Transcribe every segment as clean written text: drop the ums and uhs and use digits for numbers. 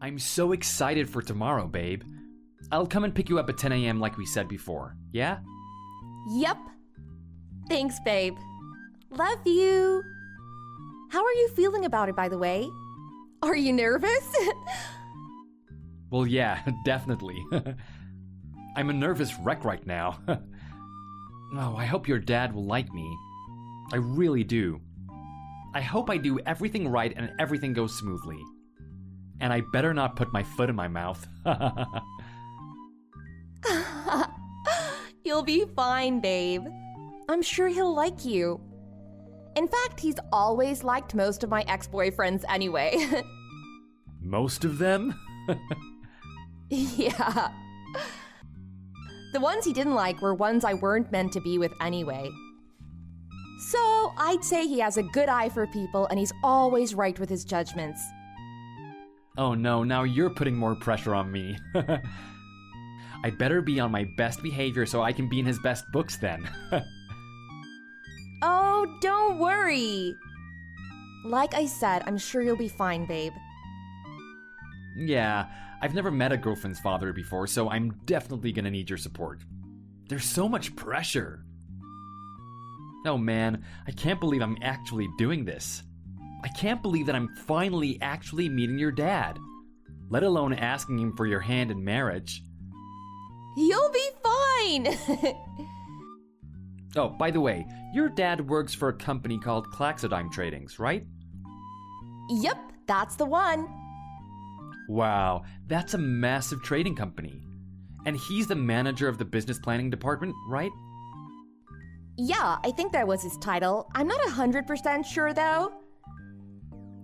I'm so excited for tomorrow, babe. I'll come and pick you up at 10 a.m. like we said before, yeah? Yep. Thanks, babe. Love you. How are you feeling about it, by the way? Are you nervous? Well, yeah, definitely. I'm a nervous wreck right now. Oh, I hope your dad will like me. I really do. I hope I do everything right and everything goes smoothly. And I better not put my foot in my mouth. You'll be fine, babe. I'm sure he'll like you. In fact, he's always liked most of my ex-boyfriends anyway. Most of them? Yeah. The ones he didn't like were ones I weren't meant to be with anyway. So I'd say he has a good eye for people and he's always right with his judgments. Oh no, now you're putting more pressure on me. I better be on my best behavior so I can be in his best books then. Oh, don't worry. Like I said, I'm sure you'll be fine, babe. Yeah, I've never met a girlfriend's father before, so I'm definitely gonna need your support. There's so much pressure. Oh man, I can't believe I'm actually doing this. I can't believe that I'm finally actually meeting your dad, let alone asking him for your hand in marriage. You'll be fine! Oh, by the way, your dad works for a company called Claxodime Tradings, right? Yep, that's the one. Wow, that's a massive trading company. And he's the manager of the business planning department, right? Yeah, I think that was his title. I'm not 100% sure though.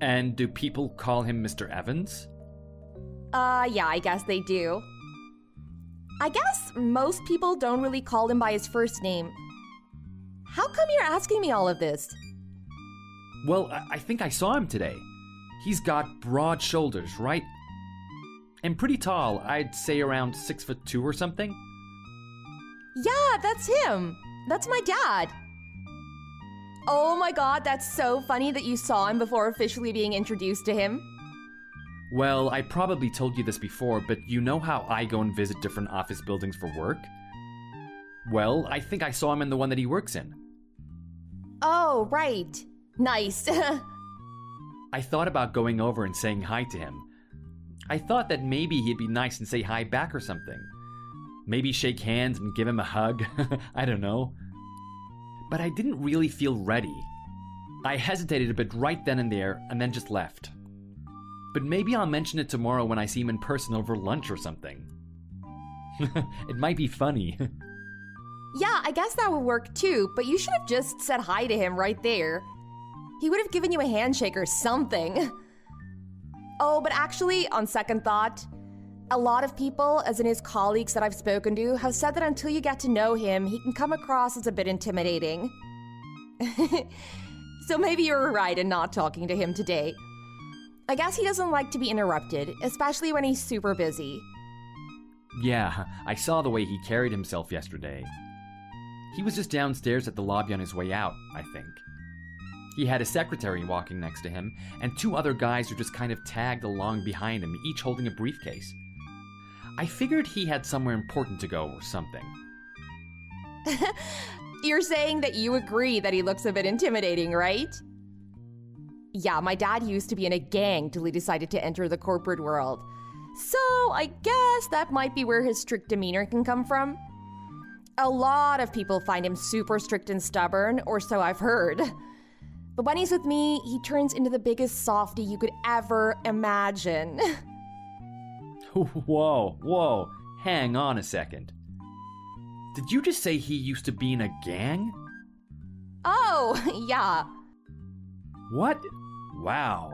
And do people call him Mr. Evans? Yeah, I guess they do. I guess most people don't really call him by his first name. How come you're asking me all of this? Well, I think I saw him today. He's got broad shoulders, right? And pretty tall, I'd say around 6'2" or something. Yeah, that's him. That's my dad. Oh my god, that's so funny that you saw him before officially being introduced to him. Well, I probably told you this before, but you know how I go and visit different office buildings for work? Well, I think I saw him in the one that he works in. Oh, right. Nice. I thought about going over and saying hi to him. I thought that maybe he'd be nice and say hi back or something. Maybe shake hands and give him a hug. I don't know. But I didn't really feel ready. I hesitated a bit right then and there and then just left. But maybe I'll mention it tomorrow when I see him in person over lunch or something. It might be funny. Yeah, I guess that would work too, but you should have just said hi to him right there. He would have given you a handshake or something. Oh, but actually, on second thought, a lot of people, as in his colleagues that I've spoken to, have said that until you get to know him, he can come across as a bit intimidating. So maybe you were right in not talking to him today. I guess he doesn't like to be interrupted, especially when he's super busy. Yeah, I saw the way he carried himself yesterday. He was just downstairs at the lobby on his way out, I think. He had a secretary walking next to him, and two other guys who just kind of tagged along behind him, each holding a briefcase. I figured he had somewhere important to go or something. You're saying that you agree that he looks a bit intimidating, right? Yeah, my dad used to be in a gang till he decided to enter the corporate world. So I guess that might be where his strict demeanor can come from. A lot of people find him super strict and stubborn, or so I've heard. But when he's with me, he turns into the biggest softie you could ever imagine. Whoa, hang on a second. Did you just say he used to be in a gang? Oh, yeah. What? Wow.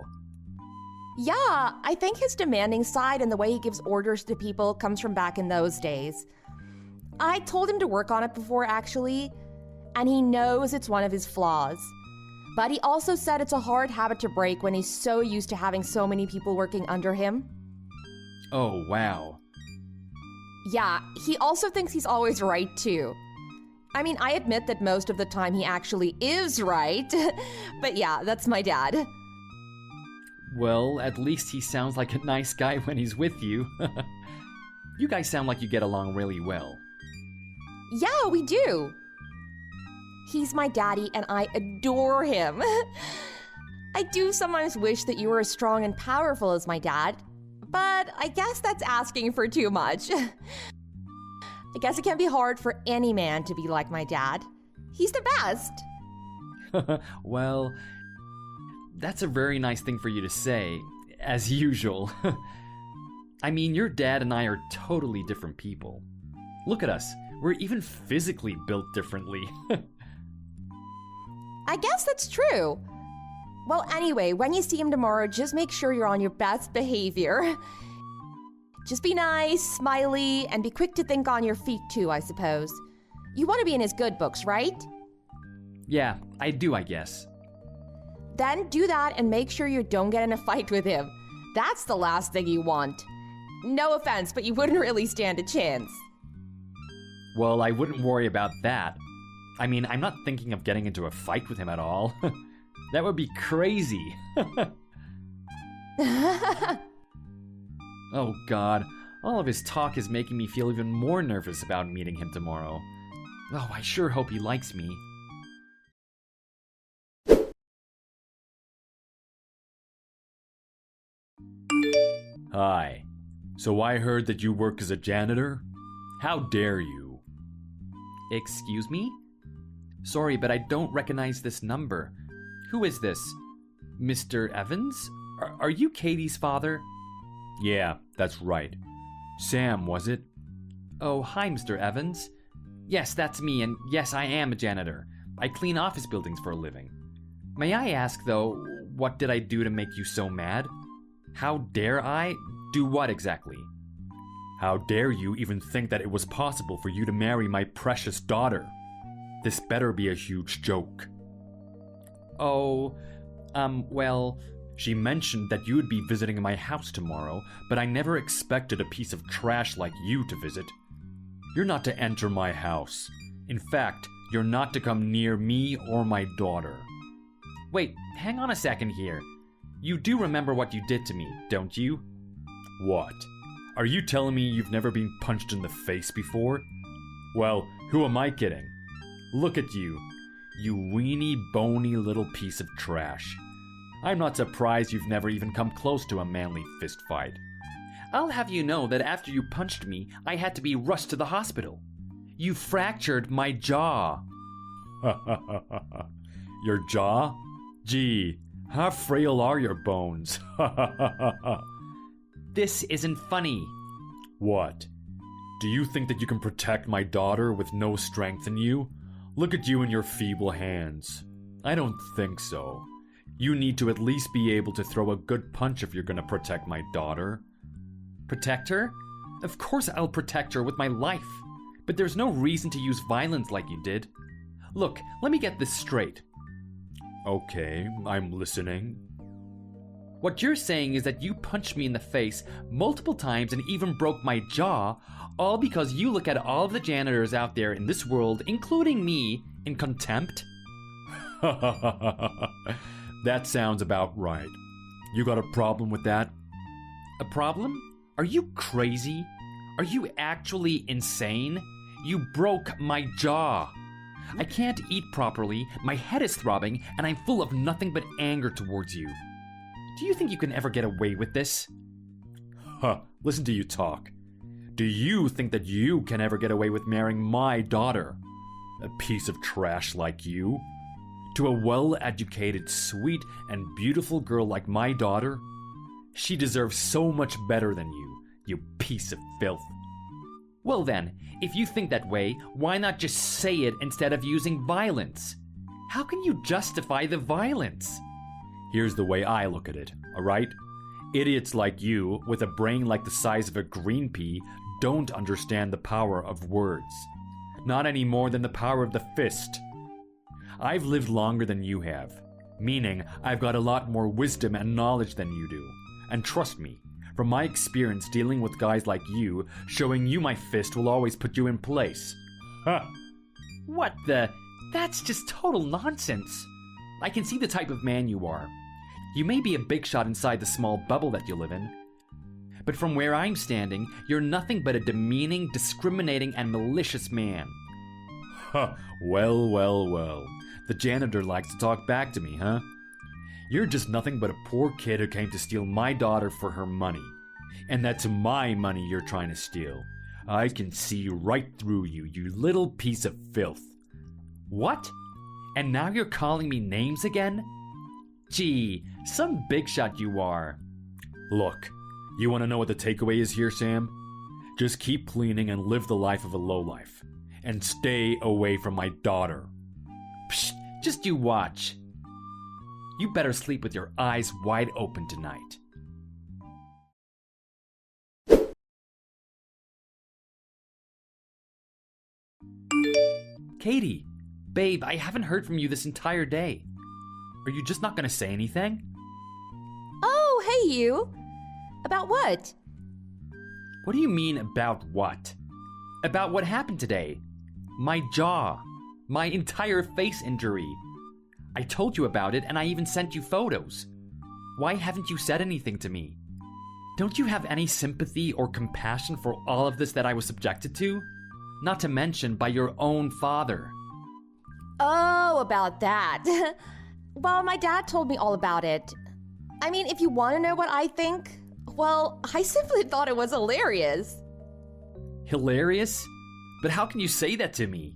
Yeah, I think his demanding side and the way he gives orders to people comes from back in those days. I told him to work on it before, actually, and he knows it's one of his flaws. But he also said it's a hard habit to break when he's so used to having so many people working under him. Oh, wow. Yeah, he also thinks he's always right, too. I mean, I admit that most of the time he actually is right. But yeah, that's my dad. Well, at least he sounds like a nice guy when he's with you. You guys sound like you get along really well. Yeah, we do. He's my daddy and I adore him. I do sometimes wish that you were as strong and powerful as my dad, but I guess that's asking for too much. I guess it can be hard for any man to be like my dad. He's the best. Well, that's a very nice thing for you to say, as usual. I mean, your dad and I are totally different people. Look at us. We're even physically built differently. I guess that's true. Well, anyway, when you see him tomorrow, just make sure you're on your best behavior. Just be nice, smiley, and be quick to think on your feet too, I suppose. You want to be in his good books, right? Yeah, I do, I guess. Then do that and make sure you don't get in a fight with him. That's the last thing you want. No offense, but you wouldn't really stand a chance. Well, I wouldn't worry about that. I mean, I'm not thinking of getting into a fight with him at all. That would be crazy. Oh God, all of his talk is making me feel even more nervous about meeting him tomorrow. Oh, I sure hope he likes me. Hi. So I heard that you work as a janitor? How dare you? Excuse me? Sorry, but I don't recognize this number. Who is this? Mr. Evans? Are you Katie's father? Yeah, that's right. Sam, was it? Oh, hi, Mr. Evans. Yes, that's me, and yes, I am a janitor. I clean office buildings for a living. May I ask, though, what did I do to make you so mad? How dare I? Do what exactly? How dare you even think that it was possible for you to marry my precious daughter? This better be a huge joke. Oh, well... She mentioned that you would be visiting my house tomorrow, but I never expected a piece of trash like you to visit. You're not to enter my house. In fact, you're not to come near me or my daughter. Wait, hang on a second here. You do remember what you did to me, don't you? What? Are you telling me you've never been punched in the face before? Well, who am I kidding? Look at you. You weeny, bony little piece of trash. I'm not surprised you've never even come close to a manly fist fight. I'll have you know that after you punched me, I had to be rushed to the hospital. You fractured my jaw. Your jaw? Gee, how frail are your bones? This isn't funny. What? Do you think that you can protect my daughter with no strength in you? Look at you and your feeble hands. I don't think so. You need to at least be able to throw a good punch if you're gonna protect my daughter. Protect her? Of course I'll protect her with my life. But there's no reason to use violence like you did. Look, let me get this straight. Okay, I'm listening. What you're saying is that you punched me in the face multiple times and even broke my jaw, all because you look at all of the janitors out there in this world, including me, in contempt? That sounds about right. You got a problem with that? A problem? Are you crazy? Are you actually insane? You broke my jaw. I can't eat properly, my head is throbbing, and I'm full of nothing but anger towards you. Do you think you can ever get away with this? Listen to you talk. Do you think that you can ever get away with marrying my daughter? A piece of trash like you? To a well-educated, sweet, and beautiful girl like my daughter? She deserves so much better than you piece of filth. Well then, if you think that way, why not just say it instead of using violence? How can you justify the violence? Here's the way I look at it, alright? Idiots like you, with a brain like the size of a green pea, don't understand the power of words. Not any more than the power of the fist. I've lived longer than you have, meaning I've got a lot more wisdom and knowledge than you do. And trust me, from my experience dealing with guys like you, showing you my fist will always put you in place. What the? That's just total nonsense. I can see the type of man you are. You may be a big shot inside the small bubble that you live in, but from where I'm standing, you're nothing but a demeaning, discriminating, and malicious man. Huh, well. The janitor likes to talk back to me, huh? You're just nothing but a poor kid who came to steal my daughter for her money. And that's my money you're trying to steal. I can see right through you, you little piece of filth. What? And now you're calling me names again? Gee, some big shot you are. Look, you want to know what the takeaway is here, Sam? Just keep cleaning and live the life of a lowlife. And stay away from my daughter. Psst, just you watch. You better sleep with your eyes wide open tonight. Katie, babe, I haven't heard from you this entire day. Are you just not gonna say anything? Oh, hey you. About what? What do you mean about what? About what happened today. My jaw. My entire face injury. I told you about it and I even sent you photos. Why haven't you said anything to me? Don't you have any sympathy or compassion for all of this that I was subjected to? Not to mention by your own father. Oh, about that. Well, my dad told me all about it. I mean, if you want to know what I think, well, I simply thought it was hilarious. Hilarious? But how can you say that to me?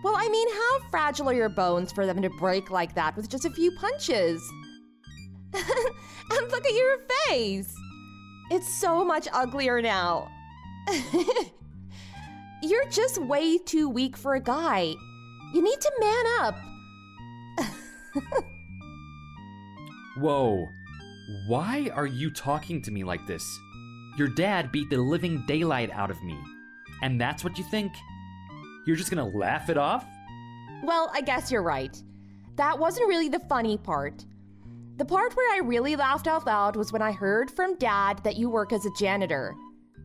Well, I mean, how fragile are your bones for them to break like that with just a few punches? And look at your face. It's so much uglier now. You're just way too weak for a guy. You need to man up. Whoa. Why are you talking to me like this? Your dad beat the living daylight out of me. And that's what you think? You're just gonna laugh it off? Well, I guess you're right. That wasn't really the funny part. The part where I really laughed out loud was when I heard from Dad that you work as a janitor.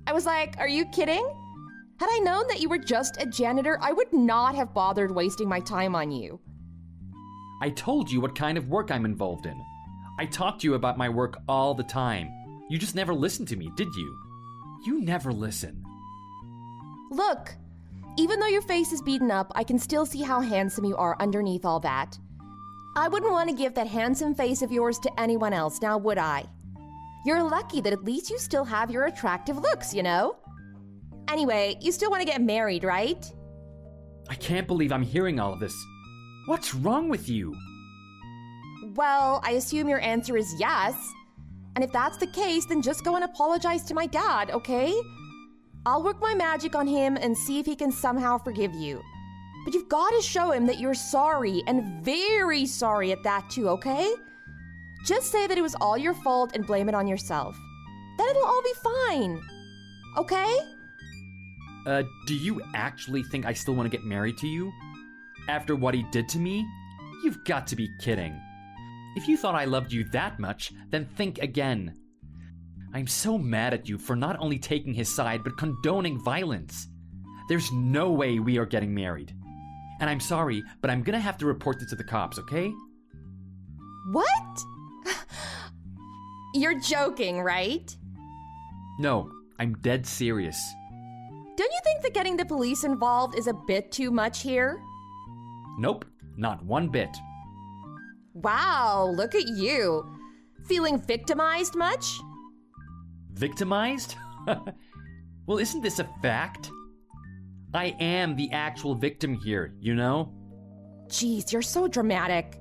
I was like, are you kidding? Had I known that you were just a janitor, I would not have bothered wasting my time on you. I told you what kind of work I'm involved in. I talked to you about my work all the time. You just never listened to me, did you? You never listen. Look, even though your face is beaten up, I can still see how handsome you are underneath all that. I wouldn't want to give that handsome face of yours to anyone else, now would I? You're lucky that at least you still have your attractive looks, you know? Anyway, you still want to get married, right? I can't believe I'm hearing all of this. What's wrong with you? Well, I assume your answer is yes. And if that's the case, then just go and apologize to my dad, okay? I'll work my magic on him and see if he can somehow forgive you. But you've got to show him that you're sorry, and very sorry at that too, okay? Just say that it was all your fault and blame it on yourself. Then it'll all be fine. Okay? Do you actually think I still want to get married to you? After what he did to me? You've got to be kidding. If you thought I loved you that much, then think again. I'm so mad at you for not only taking his side, but condoning violence. There's no way we are getting married. And I'm sorry, but I'm gonna have to report this to the cops, okay? What? You're joking, right? No, I'm dead serious. Don't you think that getting the police involved is a bit too much here? Nope, not one bit. Wow, look at you. Feeling victimized much? Victimized? Well, isn't this a fact? I am the actual victim here, you know? Jeez, you're so dramatic.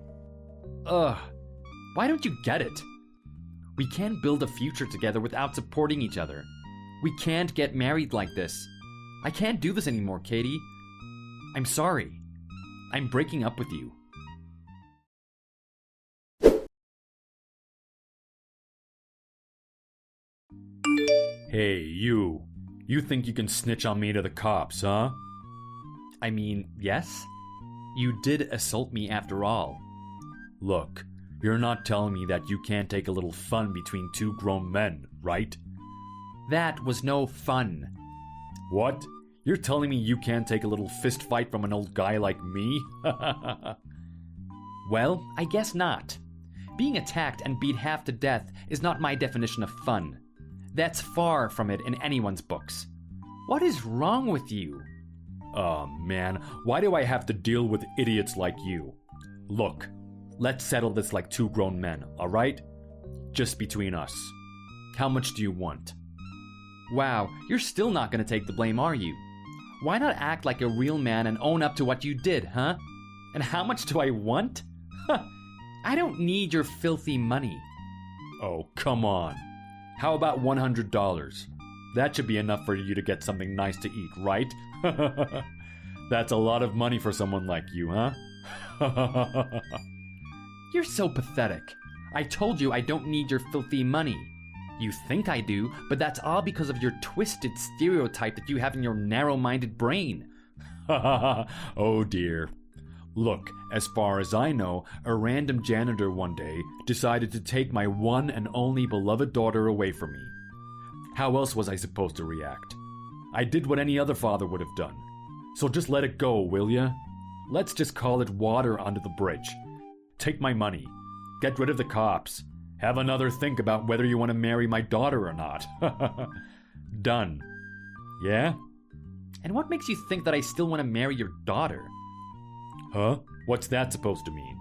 Ugh, why don't you get it? We can't build a future together without supporting each other. We can't get married like this. I can't do this anymore, Katie. I'm sorry. I'm breaking up with you. Hey, you. You think you can snitch on me to the cops, huh? I mean, yes. You did assault me after all. Look, you're not telling me that you can't take a little fun between two grown men, right? That was no fun. What? You're telling me you can't take a little fist fight from an old guy like me? Well, I guess not. Being attacked and beat half to death is not my definition of fun. That's far from it in anyone's books. What is wrong with you? Oh man, why do I have to deal with idiots like you? Look, let's settle this like two grown men, alright? Just between us. How much do you want? Wow, you're still not gonna take the blame, are you? Why not act like a real man and own up to what you did, huh? And how much do I want? Huh, I don't need your filthy money. Oh, come on. How about $100? That should be enough for you to get something nice to eat, right? That's a lot of money for someone like you, huh? You're so pathetic. I told you I don't need your filthy money. You think I do, but that's all because of your twisted stereotype that you have in your narrow-minded brain. Oh dear. Look, as far as I know, a random janitor one day decided to take my one and only beloved daughter away from me. How else was I supposed to react? I did what any other father would have done. So just let it go, will ya? Let's just call it water under the bridge. Take my money. Get rid of the cops. Have another think about whether you want to marry my daughter or not. Done. Yeah? And what makes you think that I still want to marry your daughter? Huh? What's that supposed to mean?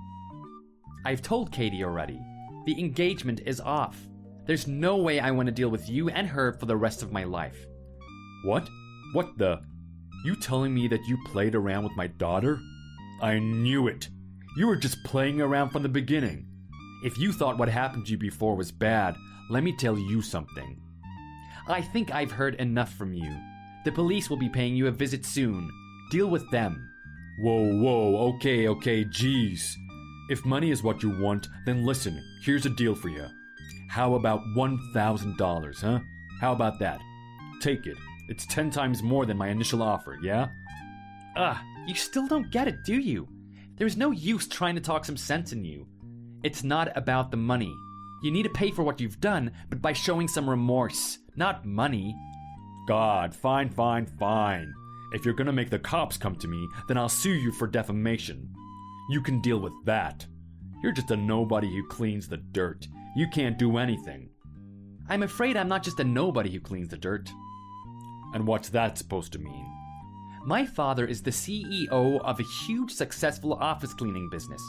I've told Katie already. The engagement is off. There's no way I want to deal with you and her for the rest of my life. What? What the? You telling me that you played around with my daughter? I knew it. You were just playing around from the beginning. If you thought what happened to you before was bad, let me tell you something. I think I've heard enough from you. The police will be paying you a visit soon. Deal with them. Whoa, okay, jeez. If money is what you want, then listen, here's a deal for you. How about $1,000, huh? How about that? Take it. It's 10 times more than my initial offer, yeah? You still don't get it, do you? There's no use trying to talk some sense in you. It's not about the money. You need to pay for what you've done, but by showing some remorse, not money. God, fine. If you're gonna make the cops come to me, then I'll sue you for defamation. You can deal with that. You're just a nobody who cleans the dirt. You can't do anything. I'm afraid I'm not just a nobody who cleans the dirt. And what's that supposed to mean? My father is the CEO of a huge successful office cleaning business.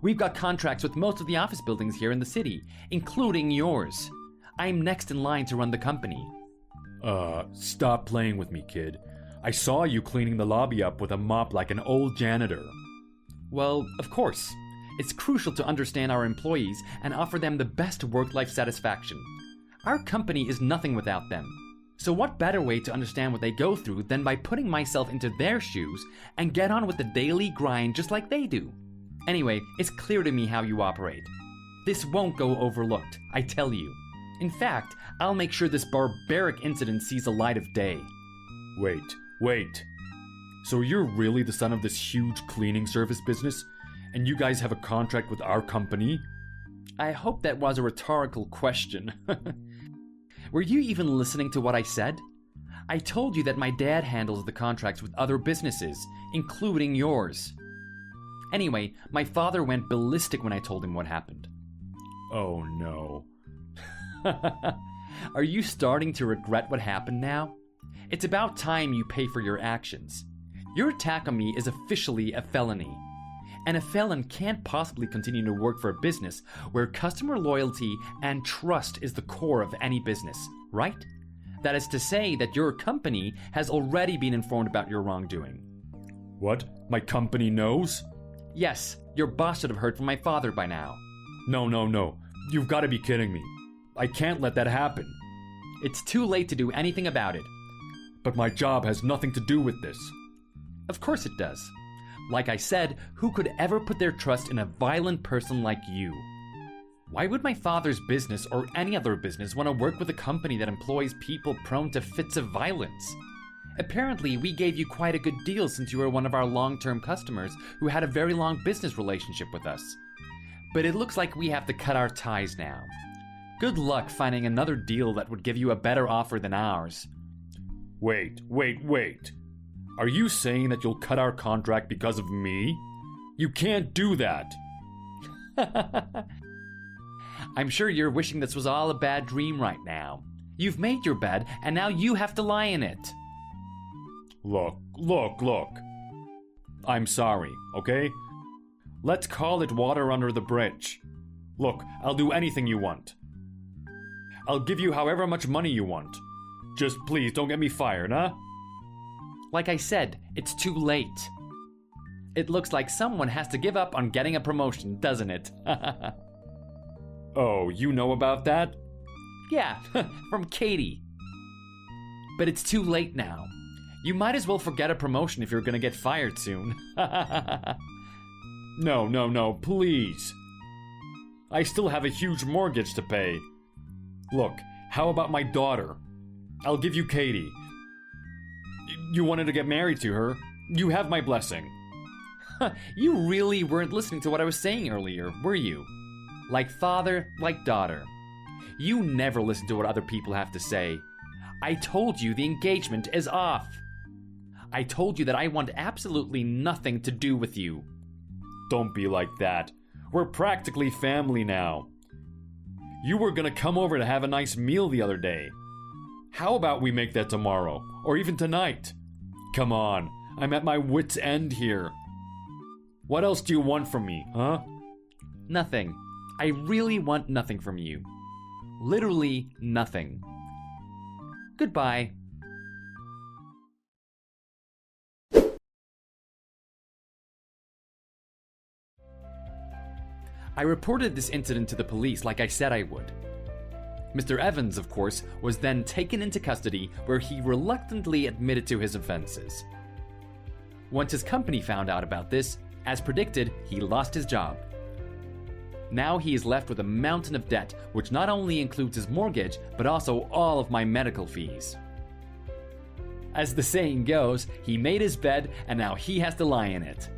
We've got contracts with most of the office buildings here in the city, including yours. I'm next in line to run the company. Stop playing with me, kid. I saw you cleaning the lobby up with a mop like an old janitor. Well, of course. It's crucial to understand our employees and offer them the best work-life satisfaction. Our company is nothing without them. So what better way to understand what they go through than by putting myself into their shoes and get on with the daily grind just like they do? Anyway, it's clear to me how you operate. This won't go overlooked, I tell you. In fact, I'll make sure this barbaric incident sees the light of day. Wait. So you're really the son of this huge cleaning service business? And you guys have a contract with our company? I hope that was a rhetorical question. Were you even listening to what I said? I told you that my dad handles the contracts with other businesses, including yours. Anyway, my father went ballistic when I told him what happened. Oh no. Are you starting to regret what happened now? It's about time you pay for your actions. Your attack on me is officially a felony. And a felon can't possibly continue to work for a business where customer loyalty and trust is the core of any business, right? That is to say that your company has already been informed about your wrongdoing. What? My company knows? Yes, your boss should have heard from my father by now. No. You've got to be kidding me. I can't let that happen. It's too late to do anything about it. But my job has nothing to do with this. Of course it does. Like I said, who could ever put their trust in a violent person like you? Why would my father's business or any other business want to work with a company that employs people prone to fits of violence? Apparently, we gave you quite a good deal since you were one of our long-term customers who had a very long business relationship with us. But it looks like we have to cut our ties now. Good luck finding another deal that would give you a better offer than ours. Wait. Are you saying that you'll cut our contract because of me? You can't do that. I'm sure you're wishing this was all a bad dream right now. You've made your bed, and now you have to lie in it. Look. I'm sorry, okay? Let's call it water under the bridge. Look, I'll do anything you want. I'll give you however much money you want. Just please don't get me fired, huh? Like I said, it's too late. It looks like someone has to give up on getting a promotion, doesn't it? Oh, you know about that? Yeah, from Katie. But it's too late now. You might as well forget a promotion if you're gonna get fired soon. No, please. I still have a huge mortgage to pay. Look, how about my daughter? I'll give you Katie. You wanted to get married to her. You have my blessing. You really weren't listening to what I was saying earlier, were you? Like father, like daughter. You never listen to what other people have to say. I told you the engagement is off. I told you that I want absolutely nothing to do with you. Don't be like that. We're practically family now. You were gonna come over to have a nice meal the other day. How about we make that tomorrow, or even tonight? Come on, I'm at my wit's end here. What else do you want from me, huh? Nothing. I really want nothing from you. Literally nothing. Goodbye. I reported this incident to the police like I said I would. Mr. Evans, of course, was then taken into custody where he reluctantly admitted to his offenses. Once his company found out about this, as predicted, he lost his job. Now he is left with a mountain of debt, which not only includes his mortgage, but also all of my medical fees. As the saying goes, he made his bed and now he has to lie in it.